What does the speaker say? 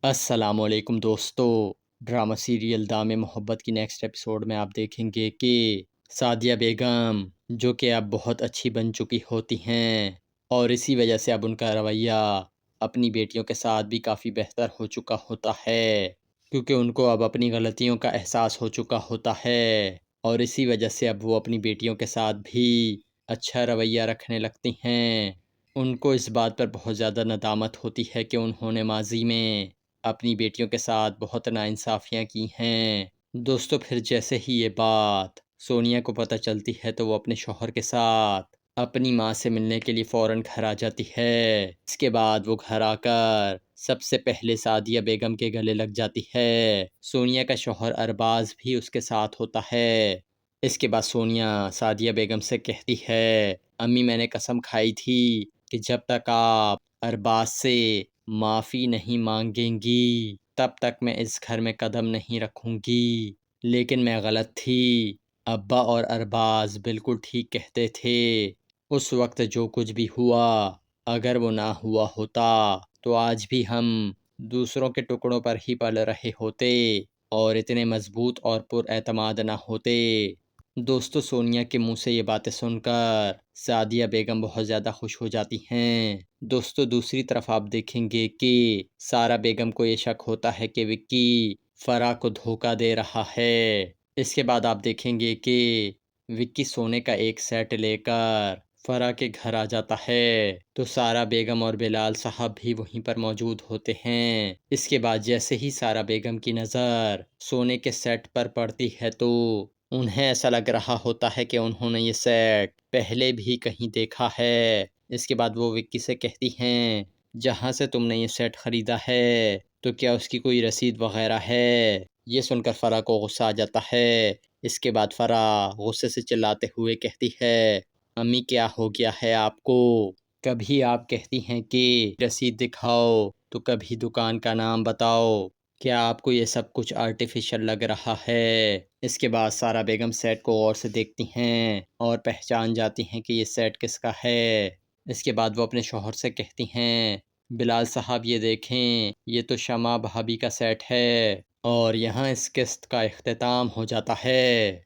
السلام علیکم دوستو، ڈرامہ سیریل دام محبت کی نیکسٹ ایپیسوڈ میں آپ دیکھیں گے کہ سعدیہ بیگم جو کہ اب بہت اچھی بن چکی ہوتی ہیں اور اسی وجہ سے اب ان کا رویہ اپنی بیٹیوں کے ساتھ بھی کافی بہتر ہو چکا ہوتا ہے، کیونکہ ان کو اب اپنی غلطیوں کا احساس ہو چکا ہوتا ہے اور اسی وجہ سے اب وہ اپنی بیٹیوں کے ساتھ بھی اچھا رویہ رکھنے لگتی ہیں۔ ان کو اس بات پر بہت زیادہ ندامت ہوتی ہے کہ انہوں نے ماضی میں اپنی بیٹیوں کے ساتھ بہت ناانصافیاں کی ہیں۔ دوستو پھر جیسے ہی یہ بات سونیا کو پتہ چلتی ہے تو وہ اپنے شوہر کے ساتھ اپنی ماں سے ملنے کے لیے فوراً گھر آ جاتی ہے۔ اس کے بعد وہ گھر آ کر سب سے پہلے سعدیہ بیگم کے گلے لگ جاتی ہے۔ سونیا کا شوہر ارباز بھی اس کے ساتھ ہوتا ہے۔ اس کے بعد سونیا سعدیہ بیگم سے کہتی ہے، امی میں نے قسم کھائی تھی کہ جب تک آپ ارباز سے معافی نہیں مانگیں گی تب تک میں اس گھر میں قدم نہیں رکھوں گی، لیکن میں غلط تھی۔ ابا اور ارباز بالکل ٹھیک کہتے تھے۔ اس وقت جو کچھ بھی ہوا اگر وہ نہ ہوا ہوتا تو آج بھی ہم دوسروں کے ٹکڑوں پر ہی پل رہے ہوتے اور اتنے مضبوط اور پر اعتماد نہ ہوتے۔ دوستو سونیا کے منہ سے یہ باتیں سن کر سعدیہ بیگم بہت زیادہ خوش ہو جاتی ہیں۔ دوستو دوسری طرف آپ دیکھیں گے کہ سارہ بیگم کو یہ شک ہوتا ہے کہ وکی فرح کو دھوکہ دے رہا ہے۔ اس کے بعد آپ دیکھیں گے کہ وکی سونے کا ایک سیٹ لے کر فرح کے گھر آ جاتا ہے تو سارہ بیگم اور بلال صاحب بھی وہیں پر موجود ہوتے ہیں۔ اس کے بعد جیسے ہی سارہ بیگم کی نظر سونے کے سیٹ پر پڑتی ہے تو انہیں ایسا لگ رہا ہوتا ہے کہ انہوں نے یہ سیٹ پہلے بھی کہیں دیکھا ہے۔ اس کے بعد وہ وکی سے کہتی ہیں، جہاں سے تم نے یہ سیٹ خریدا ہے تو کیا اس کی کوئی رسید وغیرہ ہے؟ یہ سن کر فرح کو غصہ آ جاتا ہے۔ اس کے بعد فرح غصے سے چلاتے ہوئے کہتی ہے، امی کیا ہو گیا ہے آپ کو؟ کبھی آپ کہتی ہیں کہ رسید دکھاؤ تو کبھی دکان کا نام بتاؤ، کیا آپ کو یہ سب کچھ آرٹیفیشل لگ رہا ہے؟ اس کے بعد سارہ بیگم سیٹ کو غور سے دیکھتی ہیں اور پہچان جاتی ہیں کہ یہ سیٹ کس کا ہے۔ اس کے بعد وہ اپنے شوہر سے کہتی ہیں، بلال صاحب یہ دیکھیں، یہ تو شمع بھابھی کا سیٹ ہے اور یہاں اس قسط کا اختتام ہو جاتا ہے۔